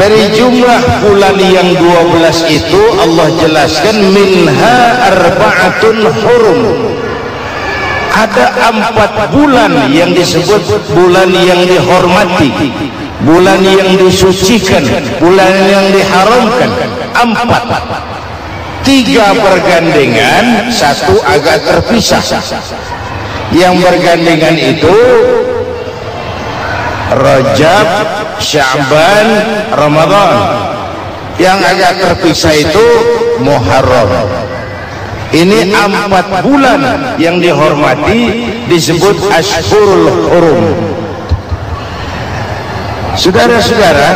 dari jumlah bulan yang 12 itu Allah jelaskan minha arba'atun hurum. Ada 4 bulan yang disebut bulan yang dihormati, bulan yang disucikan, bulan yang diharamkan. 4, 3 bergandengan, 1 agak terpisah. Yang bergandengan itu Rajab, Sya'ban, Ramadan. Yang agak terpisah itu Muharram. Ini 4 bulan yang dihormati disebut Ashhurul Hurum. Saudara-saudara,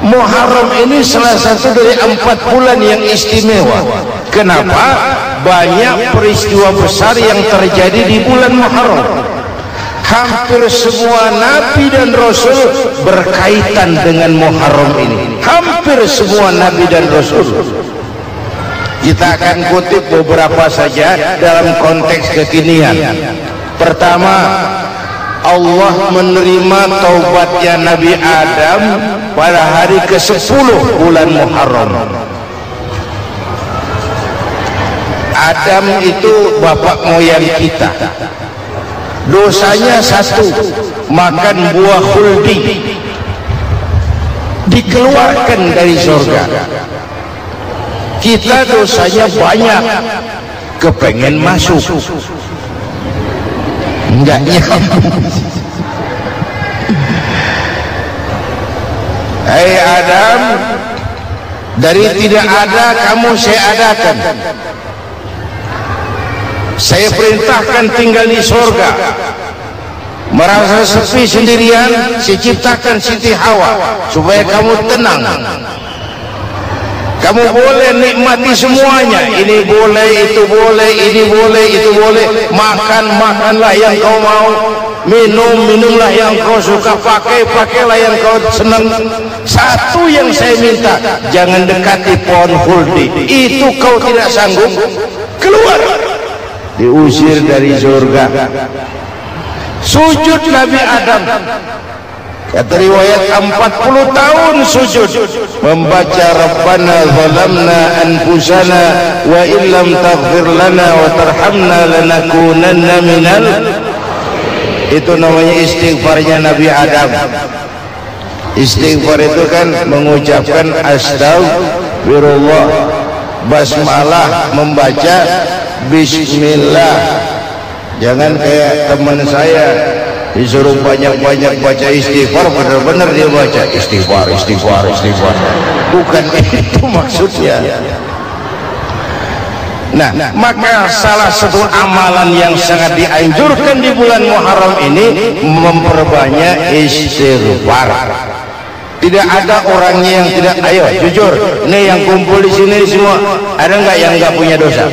Muharram ini salah satu dari 4 bulan yang istimewa. Kenapa? Banyak peristiwa besar yang terjadi di bulan Muharram. Hampir semua nabi dan rasul berkaitan dengan Muharram ini. Hampir semua nabi dan rasul. Kita akan kutip beberapa saja dalam konteks kekinian. Pertama, Allah menerima taubatnya Nabi Adam pada hari ke-10 bulan Muharram. Adam itu bapak moyang kita. Dosanya 1, makan buah khuldi, dikeluarkan dari surga. Kita dosanya banyak, kepengen masuk, enggak nyambung. Hai Adam, dari tidak ada kamu saya adakan. Saya perintahkan tinggal di surga. Merasa sepi sendirian, saya ciptakan Siti Hawa supaya kamu tenang. Kamu boleh nikmati semuanya. Ini boleh, itu boleh, ini boleh, itu boleh. Makan, makanlah yang kau mau. Minum, minumlah yang kau suka. Pakai, pakailah yang kau senang. Satu yang saya minta, jangan dekati pohon khuldi. Itu kau tidak sanggup, keluar. Diusir dari surga. Sujud Nabi Adam, kata riwayat 40 tahun sujud, membaca Rabbana zalamna anfusana wa illam taghfir lana wa tarhamna lanakunanna minal. Itu namanya istighfarnya Nabi Adam. Istighfar itu kan mengucapkan astagfirullah, basmalah, membaca bismillah. Jangan kayak teman saya disuruh banyak-banyak baca istighfar, benar-benar dia baca istighfar, istighfar, istighfar. Bukan itu maksudnya. Nah, maka salah satu amalan yang sangat dianjurkan di bulan Muharram ini memperbanyak istighfar. Tidak ada orangnya yang tidak. Ayo jujur, ini yang kumpul di sini semua, ada nggak yang nggak punya dosa?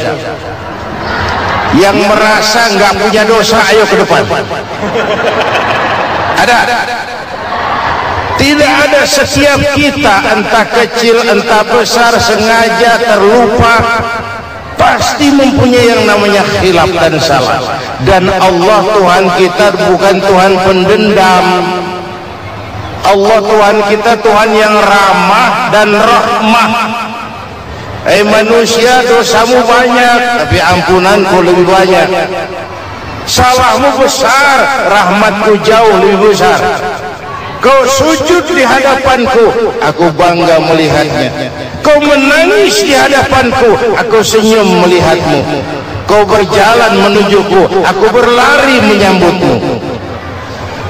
Yang merasa nggak punya dosa, ayo ke depan. Ada? Tidak ada. Setiap kita, entah kecil entah besar, sengaja terlupa, pasti mempunyai yang namanya khilaf dan salah. Dan Allah Tuhan kita bukan Tuhan pendendam. Allah Tuhan kita Tuhan yang ramah dan rahmah. Manusia, dosamu banyak, tapi ampunanku lebih banyak. Salahmu besar, rahmatku jauh lebih besar. Kau sujud di hadapanku, aku bangga melihatnya. Kau menangis di hadapanku, aku senyum melihatmu. Kau berjalan menujuku, aku berlari menyambutmu.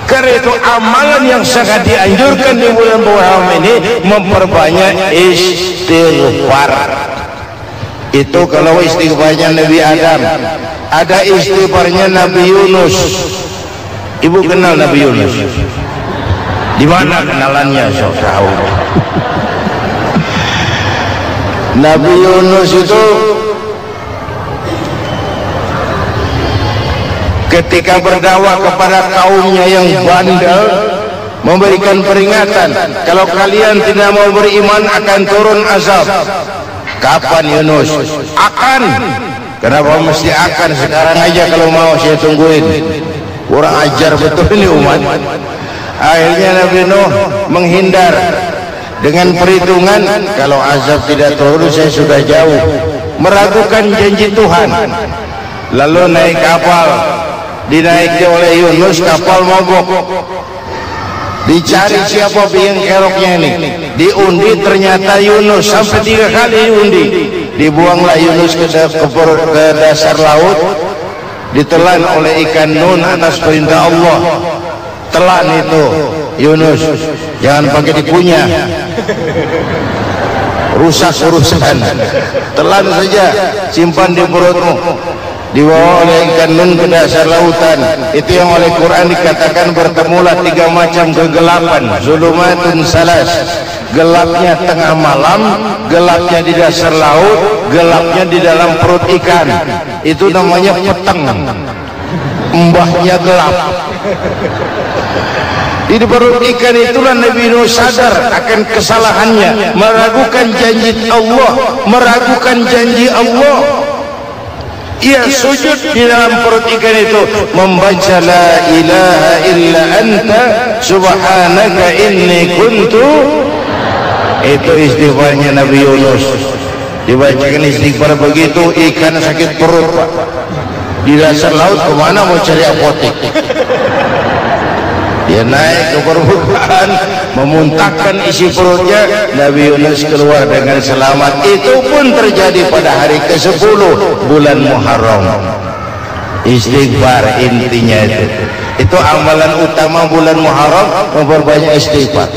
Karena itu amalan yang sangat dianjurkan di bulan Muharram ini memperbanyak istighfar. Itu kalau istighfarnya Nabi Adam. Ada istighfarnya Nabi Yunus. Ibu kenal Nabi Yunus? Di mana kenalannya? Sok tahu. Nabi Yunus itu ketika berdakwah kepada kaumnya yang bandel, memberikan peringatan, kalau kalian tidak mau beriman akan turun azab. Kapan Yunus? Akan. Kenapa mesti akan? Sekarang aja kalau mau, saya tungguin. Kurang ajar betul ini umat. Akhirnya Nabi Nuh menghindar dengan perhitungan, kalau azab tidak turun saya sudah jauh, meragukan janji Tuhan. Lalu naik kapal, dinaiki oleh Yunus, kapal mogok. Dicari siapa biang keroknya ini, diundi ternyata Yunus, sampai 3 kali diundi. Dibuanglah Yunus ke dasar laut, ditelan oleh ikan nun atas perintah Allah. Telan itu Yunus, jangan pakai dikunyah, rusak urusan. Telan saja, simpan di perutmu. Dibawa oleh ikan nun ke dasar lautan. Itu yang oleh Quran dikatakan bertemulah 3 macam kegelapan. Zulumatun salas, gelapnya tengah malam, gelapnya di dasar laut, gelapnya di dalam perut ikan. Itu namanya peteng, mbahnya gelap. Di perut ikan itulah Nabi Nuh sadar akan kesalahannya, meragukan janji Allah, meragukan janji Allah. Ia sujud di dalam perut ikan itu, membaca la ilaha illa anta subhanaka inni kuntu. Itu istighfarnya Nabi Yunus. Dibacakan istighfar begitu, ikan sakit perut, Pak. Di dasar laut kemana mau cari apotek? Dia naik ke permukaan, memuntahkan isi perutnya. Nabi Yunus keluar dengan selamat. Itu pun terjadi pada hari ke-10 bulan Muharram. Istighfar intinya itu. Itu amalan utama bulan Muharram, memperbanyak istighfar.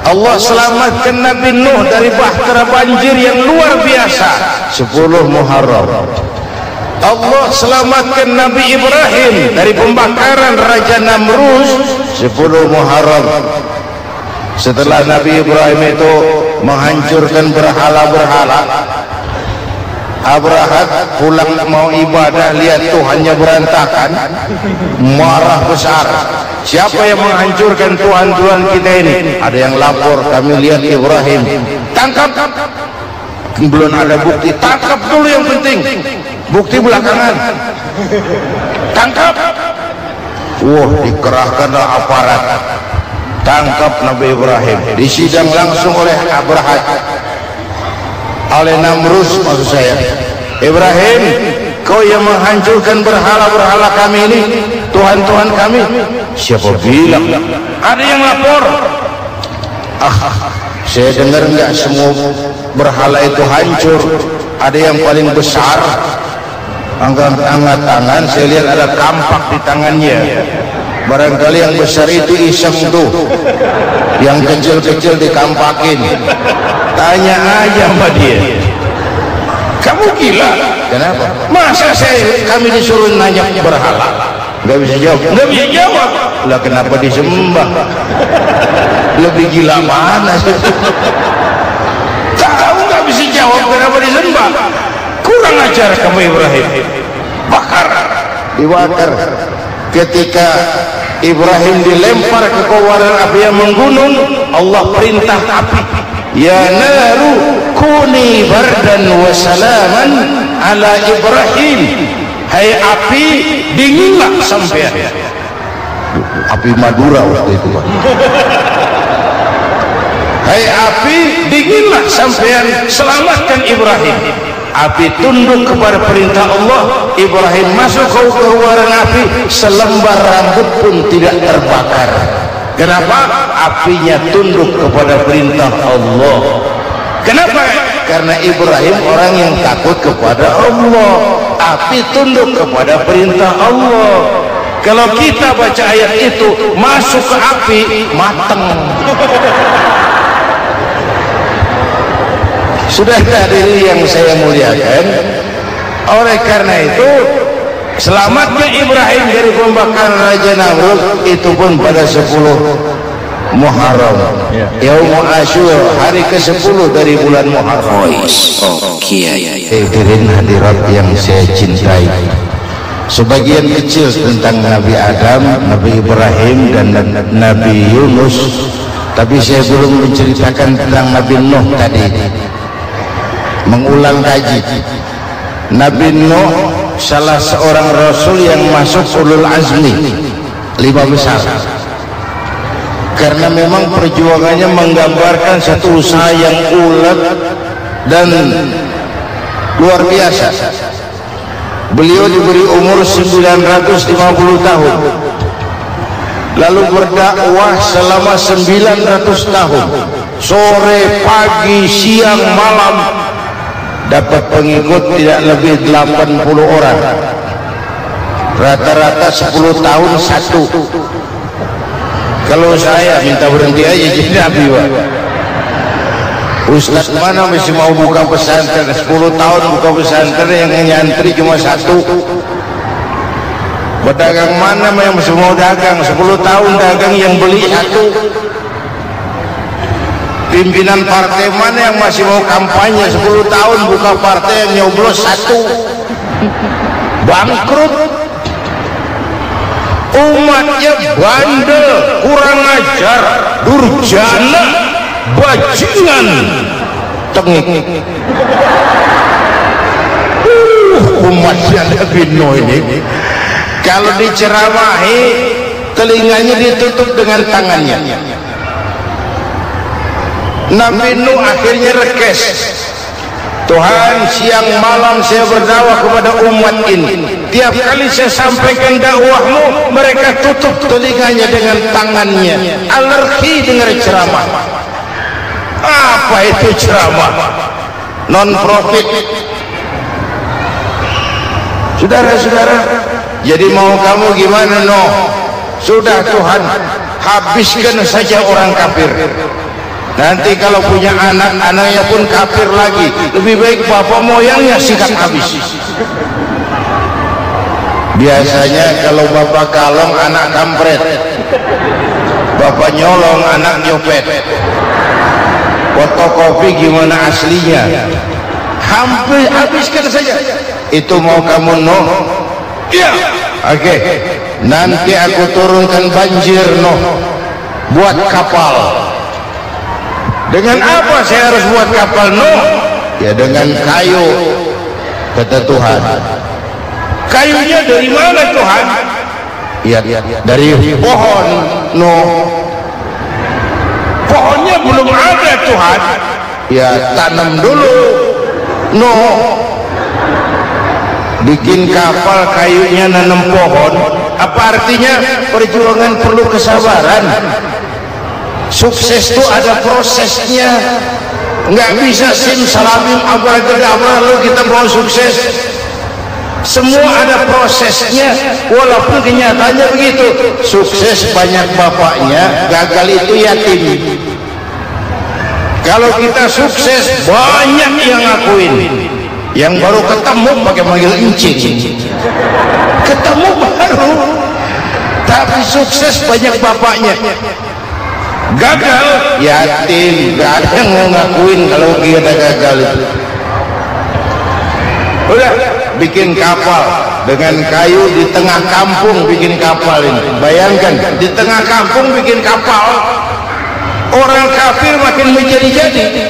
Allah selamatkan Nabi Nuh dari bahtera banjir yang luar biasa 10 Muharram. Allah selamatkan Nabi Ibrahim dari pembakaran Raja Namrus 10 Muharram. Setelah Nabi Ibrahim itu menghancurkan berhala-berhala, Abrahat pulang mau ibadah, lihat Tuhannya berantakan, marah besar. Siapa yang menghancurkan Tuhan-Tuhan kita ini? Ada yang lapor, kami lihat Ibrahim. Tangkap. Belum ada bukti, tangkap dulu yang penting. Bukti belakangan. Tangkap. Wah, dikerahkanlah aparat. Tangkap Nabi Ibrahim. Disidang langsung oleh Abrahat, oleh Namrus maksud saya. Ibrahim, kau yang menghancurkan berhala-berhala kami ini, Tuhan-Tuhan kami. Siapa bilang? Ada yang lapor. Saya dengar enggak semua berhala itu hancur. Ada yang paling besar, angkat tangan, saya lihat ada kampak di tangannya. Barangkali yang besar itu iseng tuh, yang kecil-kecil dikampakin. Tanya aja sama dia, kamu gila? Kenapa? Masa kami disuruh nanya berhala? Nggak bisa jawab. Nggak bisa jawab. Lah kenapa disembah? Lebih gila mana sih? Tahu nggak bisa jawab kenapa disembah? Kurang ajar kamu Ibrahim. Bakar, dibakar. Ketika Ibrahim dilempar ke kobaran api yang menggunung, Allah perintah api, ya naru kuni bardan wa salaman ala Ibrahim. Hai api, dinginlah sampean. Api Madura waktu itu, Pak. Hai api, dinginlah sampean, selamatkan Ibrahim. Api tunduk kepada perintah Allah. Ibrahim masuk ke kobaran api, selembar rambut pun tidak terbakar. Kenapa? Apinya tunduk kepada perintah Allah. Kenapa? Karena Ibrahim orang yang takut kepada Allah. Api tunduk kepada perintah Allah. Kalau kita baca ayat itu, masuk ke api, mateng. Sudah hadirin yang saya muliakan, oleh karena itu selamatnya Ibrahim dari pembakaran Raja Namrud itu pun pada 10 Muharram, Yaum Asyura, hari ke-10 dari bulan Muharram. Hadirin hadirat yang saya cintai, sebagian kecil tentang Nabi Adam, Nabi Ibrahim dan Nabi Yunus, tapi saya belum menceritakan tentang Nabi Nuh tadi. Mengulang kaji, Nabi Nuh salah seorang rasul yang masuk ulul azmi 5 besar. karena memang perjuangannya menggambarkan satu usaha yang ulet dan luar biasa. Beliau diberi umur 950 tahun, lalu berdakwah selama 900 tahun, sore, pagi, siang, malam, dapat pengikut tidak lebih 80 orang, rata-rata 10 tahun satu. Kalau saya minta berhenti aja jadi nabi, Pak. Ustaz mana masih mau buka pesantren 10 tahun buka pesantren, yang nyantri cuma satu. Pedagang mana yang masih mau dagang 10 tahun dagang yang beli satu. Pimpinan partai mana yang masih mau kampanye 10 tahun buka partai yang nyoblos satu. Bangkrut. Umatnya bandel, kurang ajar, durjana, bajingan, tengik. Umatnya Nabi Nuh ini kalau diceramahi telinganya ditutup dengan tangannya. Nabi Nuh akhirnya rekes. Tuhan, siang malam saya berdakwah kepada umat ini. Tiap kali saya sampaikan dakwahmu, mereka tutup telinganya dengan tangannya. Alergi dengar ceramah. Apa itu ceramah? Non profit. Saudara-saudara, jadi mau kamu gimana, no? Sudah Tuhan, habiskan saja orang kafir. Nanti kalau punya anak, anaknya pun kafir lagi. Lebih baik bapak moyangnya sikat habis. Biasanya kalau bapak kalong, anak kampret. Bapak nyolong, anak nyopet. Fotokopi gimana aslinya? Hampir habiskan saja. Itu mau kamu, no? Ya. Oke. Nanti aku turunkan banjir, no? Buat kapal. Dengan apa saya harus buat kapal, no? Ya dengan kayu, kata Tuhan. Kayunya dari mana, Tuhan? Ya dari pohon, no? Pohonnya belum ada, Tuhan. Ya tanam dulu, no? Bikin kapal kayunya nanam pohon. Apa artinya? Perjuangan perlu kesabaran. Sukses itu ada prosesnya, nggak bisa simsalabim abracadabra lalu kita mau sukses. Semua ada prosesnya, walaupun kenyataannya begitu. Sukses banyak bapaknya, gagal itu yatim. Kalau kita sukses banyak yang ngakuin, yang baru ketemu pakai manggil encing, ketemu baru, tapi sukses banyak bapaknya. Gagal yatim, gak ada yang mau ngakuin kalau kita gagal itu. Udah bikin kapal dengan kayu di tengah kampung, bikin kapal ini. Bayangkan di tengah kampung bikin kapal, orang kafir makin menjadi-jadi.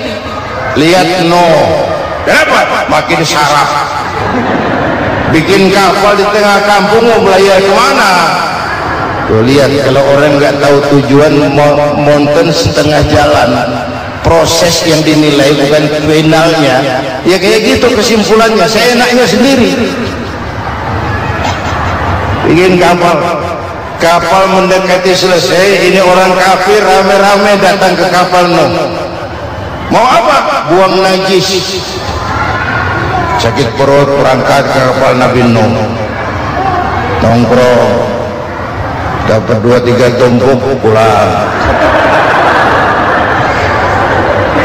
Lihat, no, kenapa? Makin saraf. Bikin kapal di tengah kampung mau belayar kemana? Tuh lihat, kalau orang nggak tahu tujuan, mountain setengah jalan. Proses yang dinilai bukan finalnya. Ya kayak gitu kesimpulannya. Saya enaknya sendiri. Bikin kapal, kapal mendekati selesai. Ini orang kafir rame-rame datang ke kapal Nuh. Mau apa? Buang najis. Sakit perut, berangkat ke kapal Nabi Nuh. Nongkrong. Dapat 2-3 tumpuk, pulang.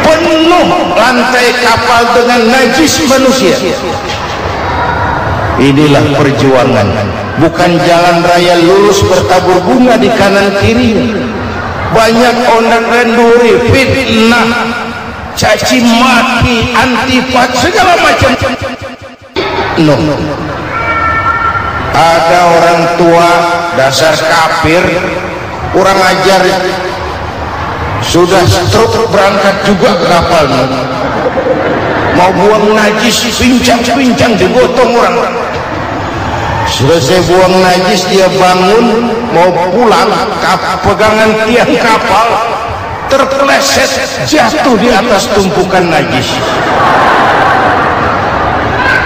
Penuh lantai kapal dengan najis manusia. Inilah perjuangan, bukan jalan raya lurus bertabur bunga di kanan kiri. Banyak ondang renduri, fitnah, caci maki, antipat, segala macam. No. Ada orang tua dasar kafir, kurang ajar, sudah stroke berangkat juga ke kapal. Mau buang najis, pincang-pincang digotong orang. selesai buang najis dia bangun mau pulang, pegangan tiang kapal terpeleset jatuh di atas tumpukan najis.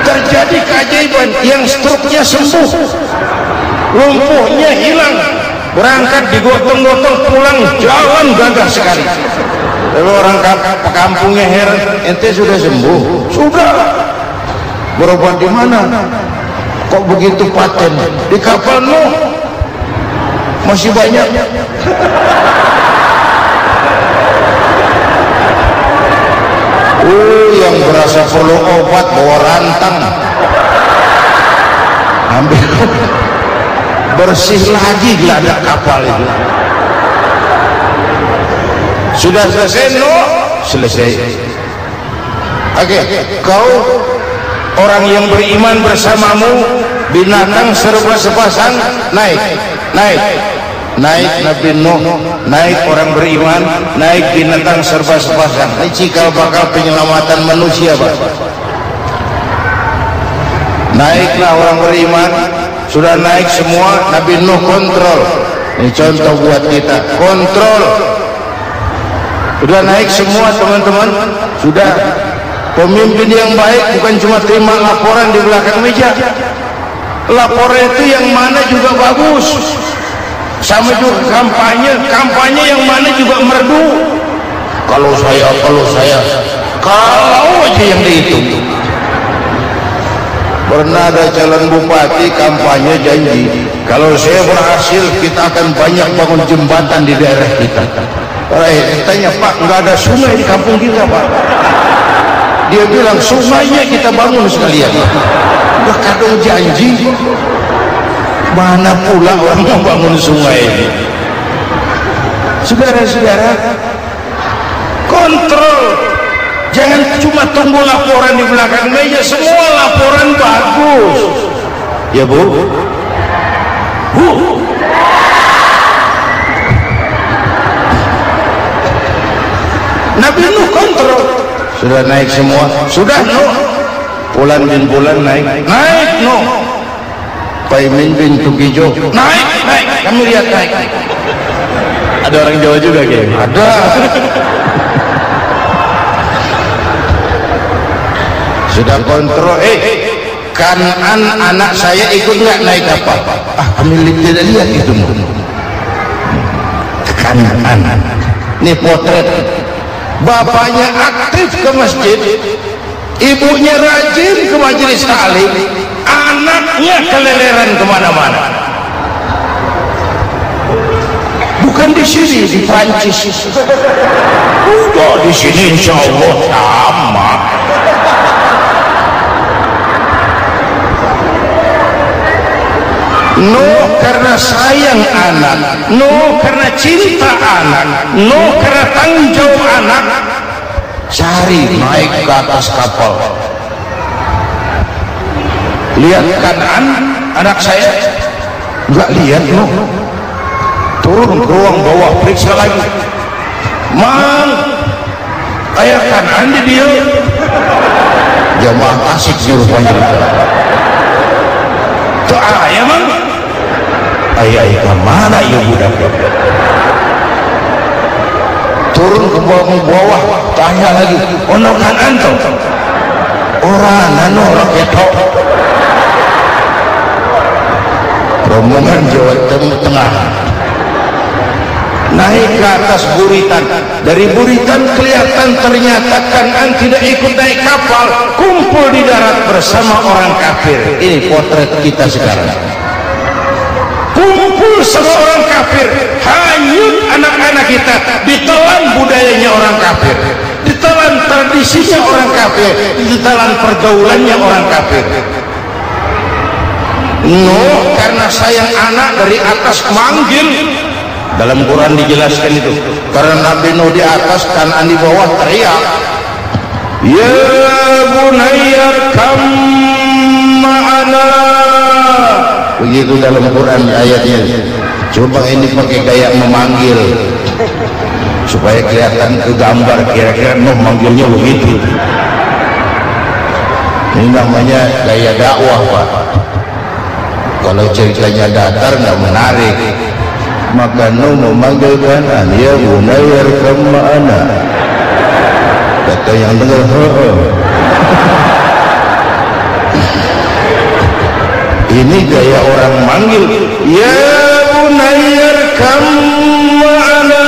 Terjadi keajaiban, yang struknya sembuh, lumpuhnya hilang, berangkat digotong-gotong pulang, jalan gagah sekali. Lalu orang kampungnya heran, ente sudah sembuh? Sudah. Berobat di mana? Kok begitu paten? Di kapal Nuh. Masih banyak. Yang berasa perlu obat bawa rantang, ambil bersih lagi geladak kapal itu. Sudah selesai Nuh? Selesai. Oke, kau orang yang beriman bersamamu, binatang serba sepasang, naik Nabi Nuh, naik orang beriman, naik binatang serba sepasang. Ini cikal bakal penyelamatan manusia, Pak. Naiklah orang beriman, sudah naik semua, Nabi Nuh kontrol. Ini contoh buat kita, kontrol. Sudah naik semua teman-teman, sudah. Pemimpin yang baik bukan cuma terima laporan di belakang meja. Laporan itu yang mana juga bagus. Sama juga kampanye yang mana juga merdu. Kalau aja yang dihitung. Pernah ada calon bupati kampanye janji, kalau saya berhasil kita akan banyak bangun jembatan di daerah kita. Tanya, Pak, nggak ada sungai di kampung kita, Pak. Dia bilang sungainya kita bangun sekalian. Udah kadang janji, mana pula orang mau bangun sungai ini. Saudara-saudara, kontrol. Jangan cuma tunggu laporan di belakang meja, semua laporan bagus. Ya Bu? Bu? Nabi Nuh kontrol. Sudah naik semua? Sudah Nuh. Bulan bin bulan naik Nuh. Paimin bin Tugijo naik. Kami lihat naik. Ada orang Jawa juga kayaknya. Ada. Sudah kontrol. Kanan anak saya ikut nggak naik apa? Kami tidak lihat itu. Kanan. Ini potret. Bapaknya aktif ke masjid, ibunya rajin ke majelis taklim, anaknya keleleran kemana-mana. Bukan di sini, di Prancis. Udah di sini insya Allah sama. Nuh karena sayang anak, Nuh karena cinta anak, Nuh karena tanggung jawab anak, cari naik ke atas kapal. Lihat kanan anak saya, nggak lihat Nuh. Turun ke ruang bawah, periksa lagi. Mang, ayah kanan di dia. Jamaah asik nyuruh panjang. Tuh ayah Mang. Ayah kemana ya budak? Turun ke bawah, tanya lagi, ono kanan tuh? Orang nano rakyat tok. Rombongan Jawa Tengah naik ke atas buritan. Dari buritan kelihatan ternyata kanan tidak ikut naik kapal, kumpul di darat bersama orang kafir. Ini potret kita sekarang. Kumpul sama orang kafir, hanyut anak-anak kita, ditelan budayanya orang kafir, ditelan tradisinya orang kafir, ditelan pergaulannya orang kafir. Nuh karena sayang anak dari atas manggil. Dalam Quran dijelaskan itu, karena Nabi Nuh di atas, Kanan di bawah, teriak, ya bunayya kam ma'ana. Begitu dalam Quran ayatnya. Coba ini pakai gaya memanggil supaya kelihatan ke gambar, kira-kira Nuh manggilnya begitu. Ini namanya gaya dakwah, Pak. kalau ceritanya datar nggak menarik. Maka Nuh memanggilkan, ya bunayya irkam ma'ana. Kata yang dengar, ini gaya orang manggil, ya bunayya irkam ma'ana.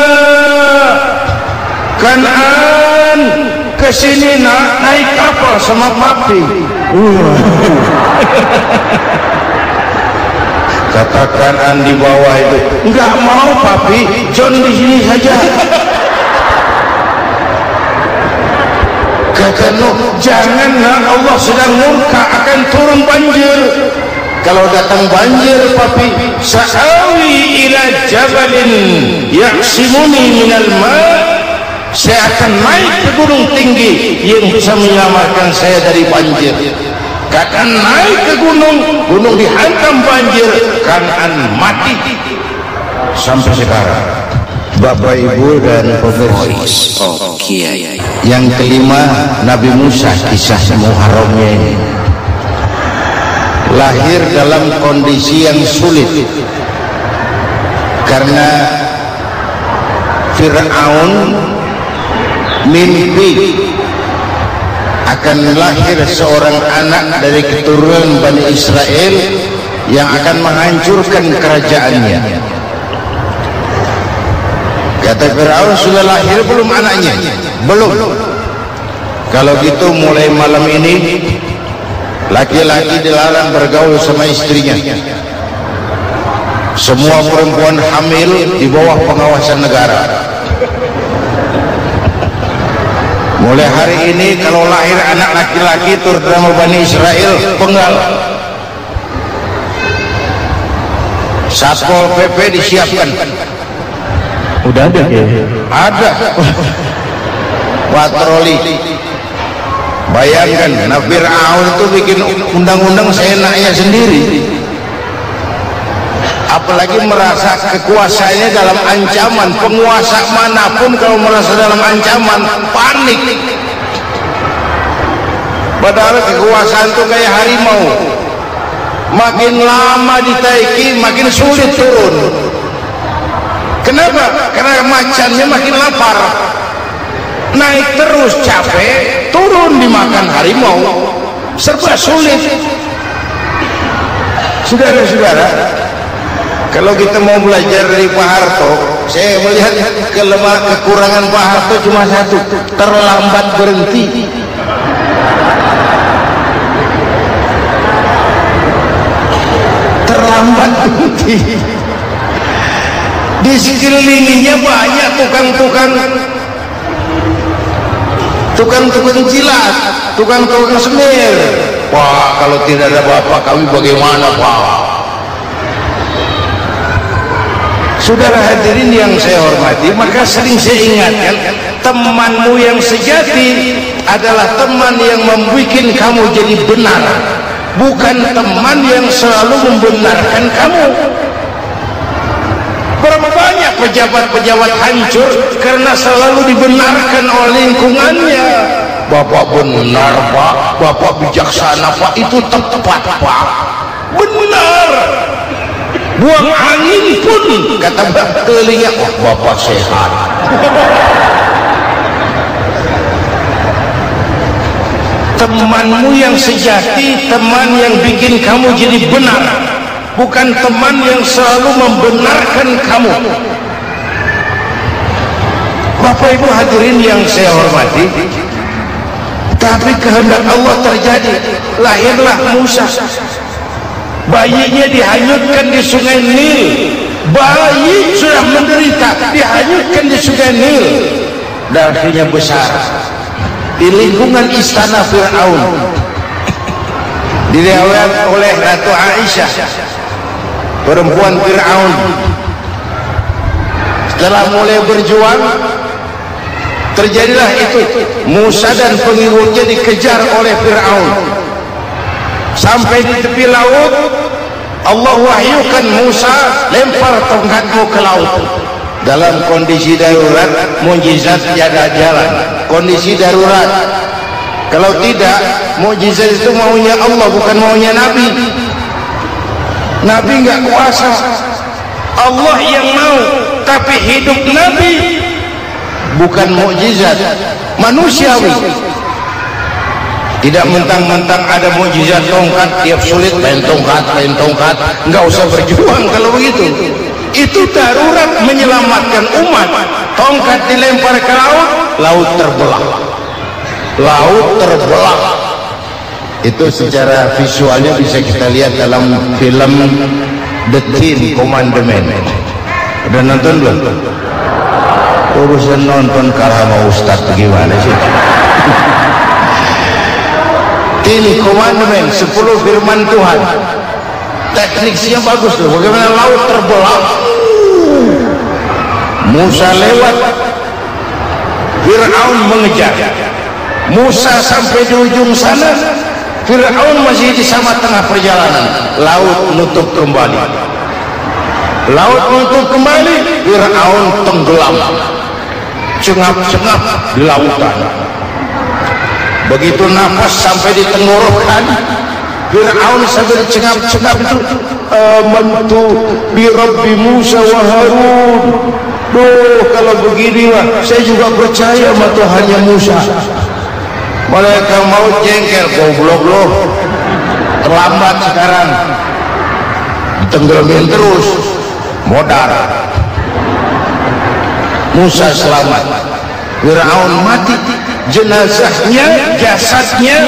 Kan'an, kesini naik kapal sama papi. Katakan di bawah itu, enggak mau papi, John di sini saja. Kata Nuh, jangan, Allah sedang murka, akan turun banjir. Kalau datang banjir papi, sa'awi ila jabalin ya'simuni minal ma', saya akan naik ke gunung tinggi yang bisa menyelamatkan saya dari banjir. Kan'an naik ke gunung dihantam banjir, Kan'an mati sampai sekarang. Bapak Ibu dan pemirsa, yang kelima, Nabi Musa, kisah Muharramnya ini lahir dalam kondisi yang sulit karena Fir'aun mimpi akan lahir seorang anak dari keturunan Bani Israel yang akan menghancurkan kerajaannya. Kata Fir'aun, sudah lahir belum anaknya? Belum. Kalau gitu mulai malam ini laki-laki dilarang bergaul sama istrinya. Semua perempuan hamil di bawah pengawasan negara. Mulai hari ini kalau lahir anak laki-laki terutama Bani Israel, penggal. Satpol PP disiapkan. Udah ada ya? Ada. Patroli. Bayangkan, Fir'aun itu bikin undang-undang seenaknya sendiri. Apalagi merasa kekuasaannya dalam ancaman. Penguasa manapun kalau merasa dalam ancaman, panik. Padahal kekuasaan itu kayak harimau, makin lama ditaiki makin sulit turun. Kenapa? Karena macannya makin lapar, naik terus capek, turun dimakan harimau, serba sulit. Saudara-saudara, kalau kita mau belajar dari Pak Harto, saya melihat kekurangan Pak Harto cuma satu, terlambat berhenti. Terlambat berhenti. Di sekelilingnya banyak tukang-tukang jilat, tukang-tukang semir. Wah, kalau tidak ada bapak kami bagaimana, Pak? Saudara hadirin yang saya hormati, maka sering saya ingatkan, temanmu yang sejati adalah teman yang membuat kamu jadi benar, bukan teman yang selalu membenarkan kamu. Berapa banyak pejabat-pejabat hancur karena selalu dibenarkan oleh lingkungannya. Bapak benar, Pak, Bapak bijaksana, Pak, itu tepat, Pak, benar. Buang angin pun kata telinga, oh, Bapak sehat. Temanmu yang sejati, teman yang bikin kamu jadi benar, bukan teman yang selalu membenarkan kamu. Bapak Ibu hadirin yang saya hormati, tapi kehendak Allah terjadi, lahirlah Musa. Bayinya dihanyutkan di sungai Nil. Bayi sudah menderita, dihanyutkan di sungai Nil. Darahnya besar di lingkungan istana Fir'aun, dirawat oleh Ratu Aisyah, perempuan Fir'aun. Setelah mulai berjuang, terjadilah itu. Musa dan pengikutnya dikejar oleh Fir'aun. Sampai di tepi laut, Allah wahyukan Musa, lempar tongkatmu ke laut. Dalam kondisi darurat, mukjizat tiada jalan. Kondisi darurat. Kalau tidak, mukjizat itu maunya Allah, bukan maunya Nabi. Nabi nggak kuasa, Allah yang mau. Tapi hidup Nabi bukan mukjizat manusiawi. Tidak mentang-mentang ada mukjizat tongkat, tiap sulit lain tongkat, nggak usah berjuang kalau begitu. Itu darurat menyelamatkan umat. Tongkat dilempar ke laut, laut terbelah. Laut terbelah. Itu secara visualnya bisa kita lihat dalam film The Ten Commandments. Udah nonton belum? Urusan nonton kalah sama Ustaz gimana sih? Ten Commandments, 10 firman Tuhan. Tekniknya bagus loh. Bagaimana laut terbelah, Musa lewat, Fir'aun mengejar. Musa sampai di ujung sana, Fir'aun masih di sama tengah perjalanan. Laut nutup kembali. Laut nutup kembali, Fir'aun tenggelam, cengap-cengap di lautan. Begitu nafas sampai di tenggorokan, Fir'aun sambil cengap-cengap itu, amantu bi Rabbi Musa wa Harun. Duh, kalau begini mah saya juga percaya sama Tuhannya Musa. Mereka mau jengkel, goblok loh, terlambat sekarang, tenggelamin terus, modal. Musa selamat, Fir'aun mati, jenazahnya, jasadnya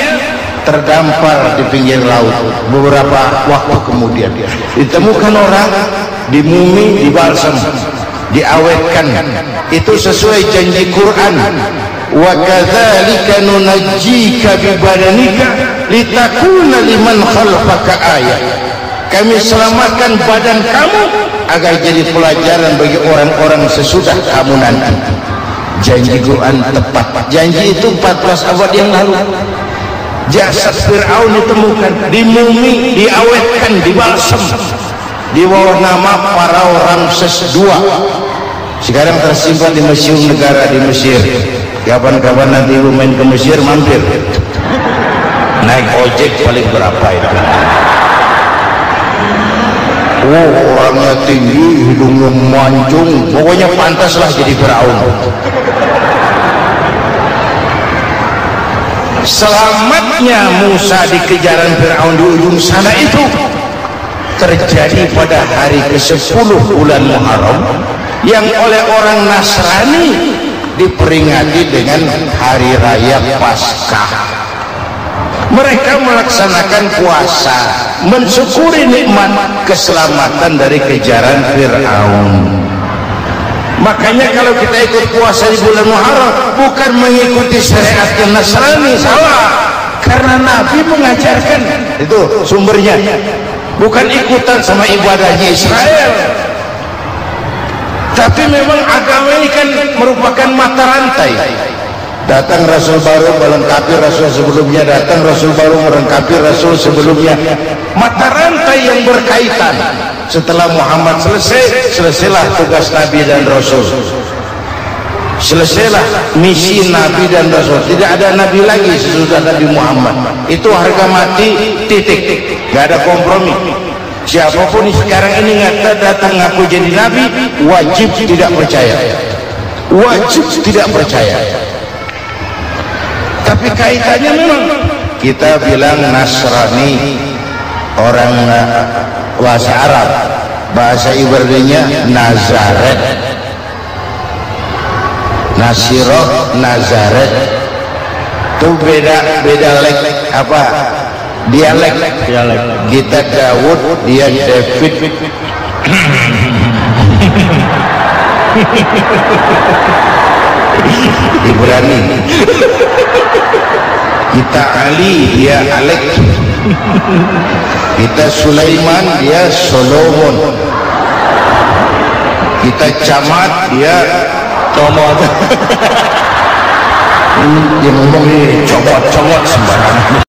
terdampar di pinggir laut. Beberapa waktu kemudian ditemukan orang, dimumi, dibalsam, diawetkan. Itu sesuai janji Quran, wa kadzalika nunajjika bi badanika litakuna liman khalfaka ayat. Kami selamatkan badan kamu agar jadi pelajaran bagi orang-orang sesudah kamu nanti. Janji Quran tepat. Janji itu 14 abad yang lalu. Jasad Fir'aun ditemukan, dimumi, diawetkan, dibalsam di bawah nama Farao Ramses II. Sekarang tersimpan di Museum Negara di Mesir. Kapan-kapan nanti ibu main ke Mesir, mampir. Naik ojek paling berapa itu? Oh, orangnya tinggi, hidungnya mancung, pokoknya pantaslah jadi Firaun. Selamatnya Musa di kejaran Firaun di ujung sana itu terjadi pada hari ke-10 bulan Muharram, yang oleh orang Nasrani diperingati dengan hari raya Paskah. Mereka melaksanakan puasa, mensyukuri nikmat keselamatan dari kejaran Fir'aun. Makanya kalau kita ikut puasa di bulan Muharram, bukan mengikuti syariat Nasrani, salah. Karena Nabi mengajarkan, itu sumbernya, bukan ikutan sama ibadahnya Israel. Tapi memang agama ini kan merupakan mata rantai. Datang Rasul baru melengkapi Rasul sebelumnya, datang Rasul baru melengkapi Rasul sebelumnya. Mata rantai yang berkaitan. Setelah Muhammad selesai, selesailah tugas Nabi dan Rasul. Selesailah misi Nabi dan Rasul. Tidak ada Nabi lagi sesudah Nabi Muhammad. Itu harga mati, titik. Gak ada kompromi. Siapapun sekarang ini datang ngaku jadi Nabi, wajib tidak percaya. Wajib tidak percaya. Tapi kaitannya memang kita bilang Nasrani, orang bahasa Arab, bahasa Ibraninya Nazaret, Nasiroh, Nazaret. Itu beda apa? Dialek. Kita Daud, dia David. Ibrani. Kita Ali, dia Alek. Kita Sulaiman, dia Solomon. Kita Camat, dia Tomot. Ini dia ngomong ini comot sembarangan.